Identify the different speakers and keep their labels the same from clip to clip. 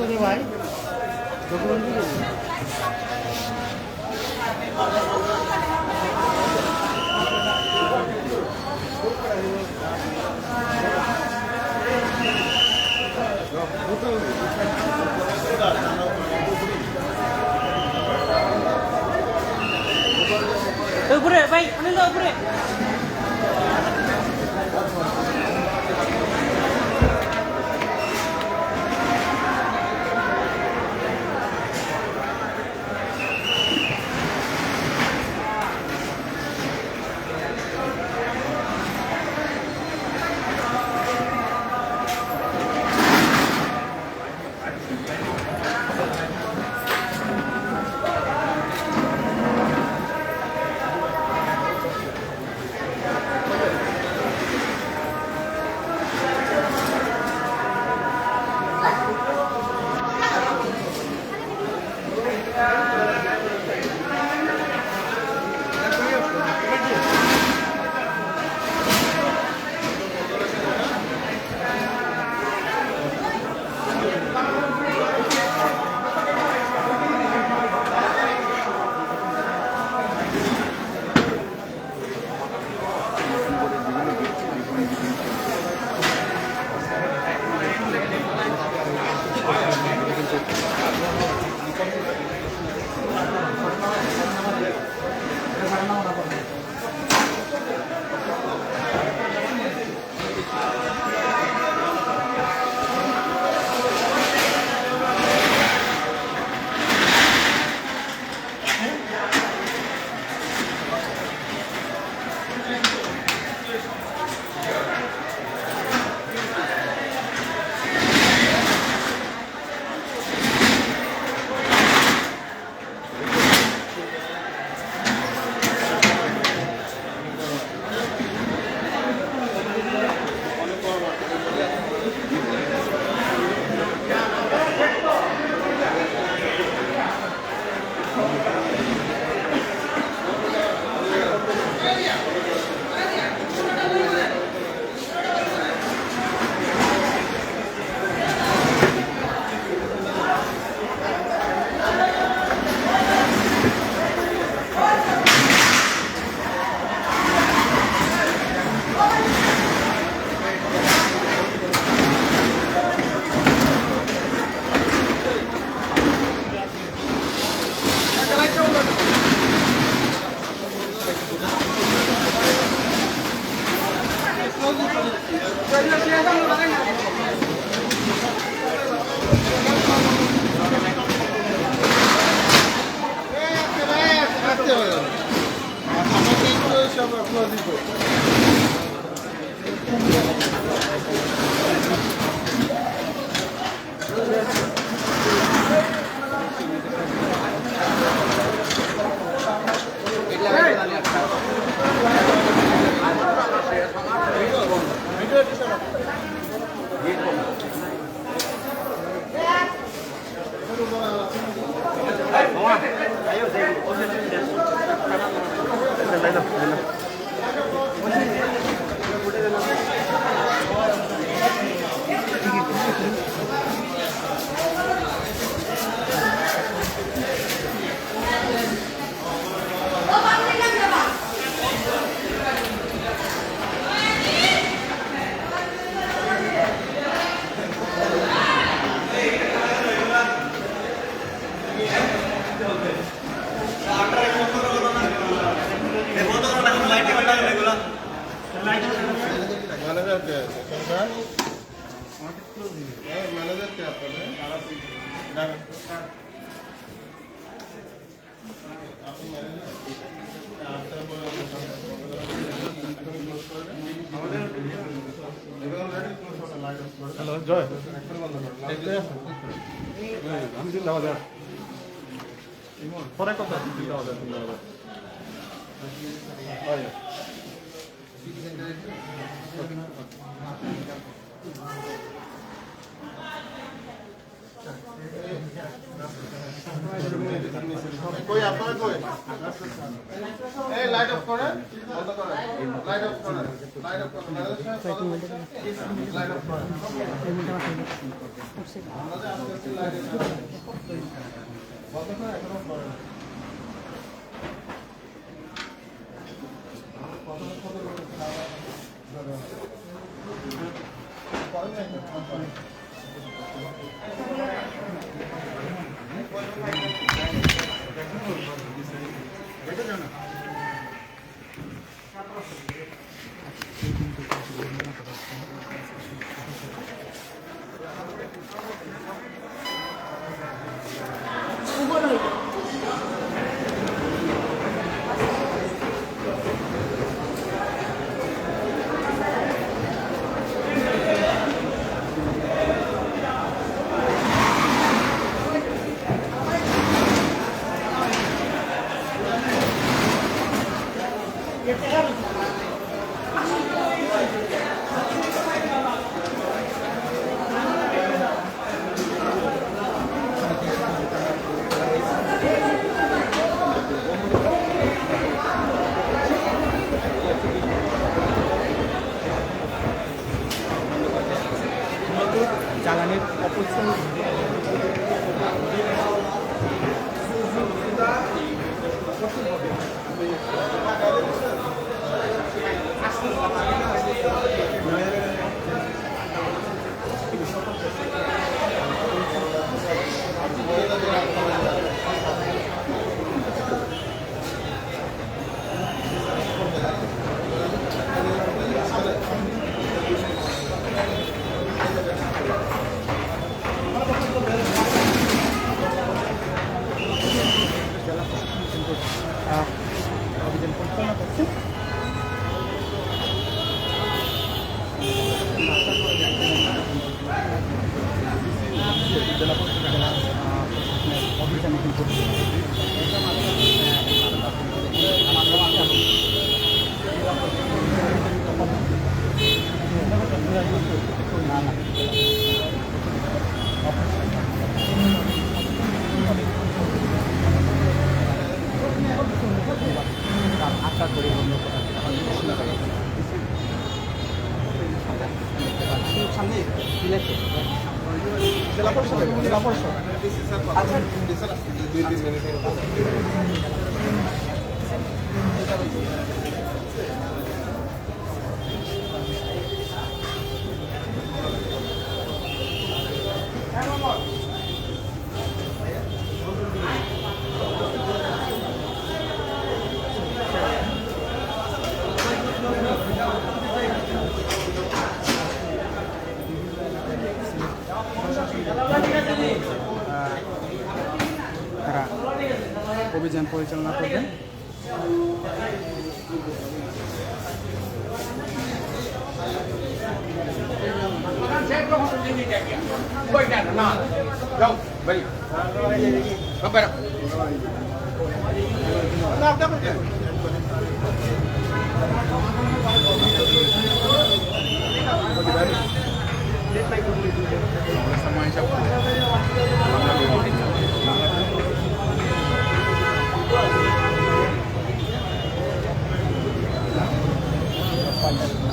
Speaker 1: করে ভাই ডকুমেন্ট
Speaker 2: উপরে ভাই অনিল উপরে
Speaker 3: হ্যালো জয় আমি জিন্দাবাদ পরে কথা জিন্দাবাদ জিন্দাবাদ
Speaker 4: কই আপনারা কই এই লাইট অফ করেন বন্ধ করেন লাইট অফ করেন লাইট অফ করেন লাইট অফ করেন বন্ধ করেন এখন অফ করেন
Speaker 1: জ্বালানির অপচয় অভিযান পরিচালনা করছে। অভিযান কিন্তু আশা করি বন্ধ সামনে জেলা পরিষদ আচ্ছা
Speaker 4: 2-3 মিনিট
Speaker 1: তারা অভিযান পরিচালনা করবেন।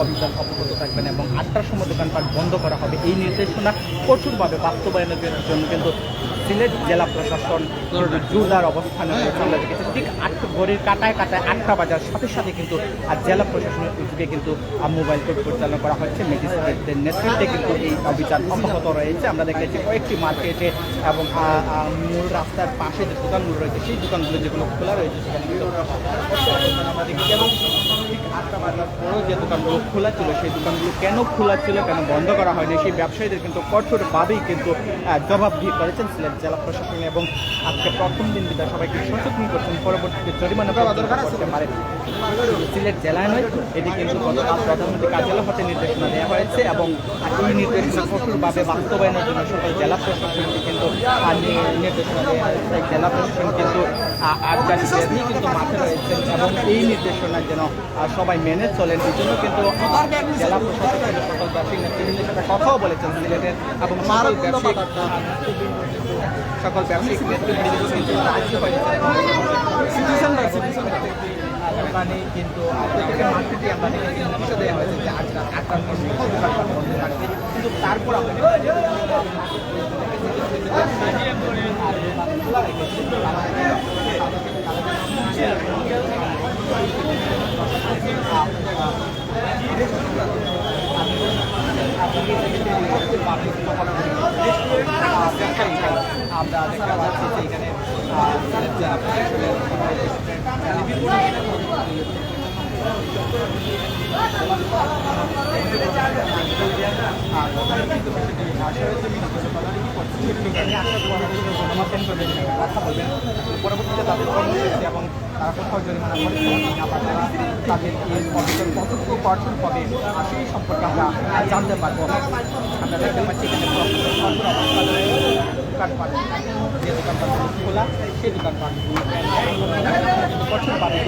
Speaker 1: অবিচল অবগত থাকবেন এবং 8টার সময় দোকানপাট বন্ধ করা হবে এই নির্দেশনা কঠোরভাবে বাস্তবায়নের জন্য কিন্তু সিলেট জেলা প্রশাসন জোরদার অবস্থানে রয়েছে। আমরা দেখেছি ঠিক 8 ঘড়ির কাটায় 8টা বাজার সাথে সাথে কিন্তু জেলা প্রশাসনের উদ্যোগে কিন্তু মোবাইল কোর্ট পরিচালনা করা হচ্ছে। ম্যাজিস্ট্রেটদের নেতৃত্বে কিন্তু এই অভিযান অব্যাহত রয়েছে। আমরা দেখেছি কয়েকটি মার্কেটে এবং মূল রাস্তার পাশে যে দোকানগুলো রয়েছে সেই দোকানগুলো যেগুলো খোলা রয়েছে সেখানে কিন্তু আমরা দেখেছি এবং ঠিক 8টা বাজার পরেও যে দোকানগুলো খোলা ছিল সেই দোকানগুলো কেন খোলা ছিল, কেন বন্ধ করা হয়নি, সেই ব্যবসায়ীদের কিন্তু কঠোরভাবেই কিন্তু জবাবদিহি করেছেন সিলেট জেলা প্রশাসন এবং আজকে প্রথম দিন বিধানসভাকে সচেতন করছেন, পরবর্তীতে জরিমানা করতে পারে সিলেট জেলায় নয়। এটি কিন্তু গতকাল প্রধানমন্ত্রী কার্যালয় হতে নির্দেশনা দেওয়া হয়েছে এবং এই নির্দেশনা কঠোরভাবে বাস্তবায়নের জন্য সকল জেলা প্রশাসনকে কিন্তু নির্দেশনা দেওয়া হয়েছে। জেলা প্রশাসন কিন্তু আজকাল কিন্তু মাঠে রয়েছেন এবং এই নির্দেশনা যেন সব সবাই মেনে চলেন এই জন্য কিন্তু জেলা প্রশাসক কিন্তু সকল ব্যবসায়িক নেতৃবৃন্দের সাথে কথাও বলেছেন সিলেটের এবং সকল ব্যবসায়িক নেতৃবৃন্দ কিন্তু রাজি হয়েছেন দোকানে কিন্তু প্রত্যেকের মার্কেটে আমরা দেখেছি নির্দেশ দেওয়া হয়েছে যে আজ রাত 8টার পর সকল দোকানপাট বন্ধ থাকবে কিন্তু তারপর আমরা আমরা দেখতে পাচ্ছি যে এখানে কথা বলবেন পরবর্তীতে তাদের কর্মসূচি এবং তারা কোথাও জরিমানা করেছে আবার তাদের কতটুকু কঠোর হবে সেই সম্পর্কে আমরা জানতে পারবো। আমরা দেখতে পাচ্ছি এখানে দোকানপাট যে দোকানপাট খোলা সেই দোকানপাট কঠোরভাবে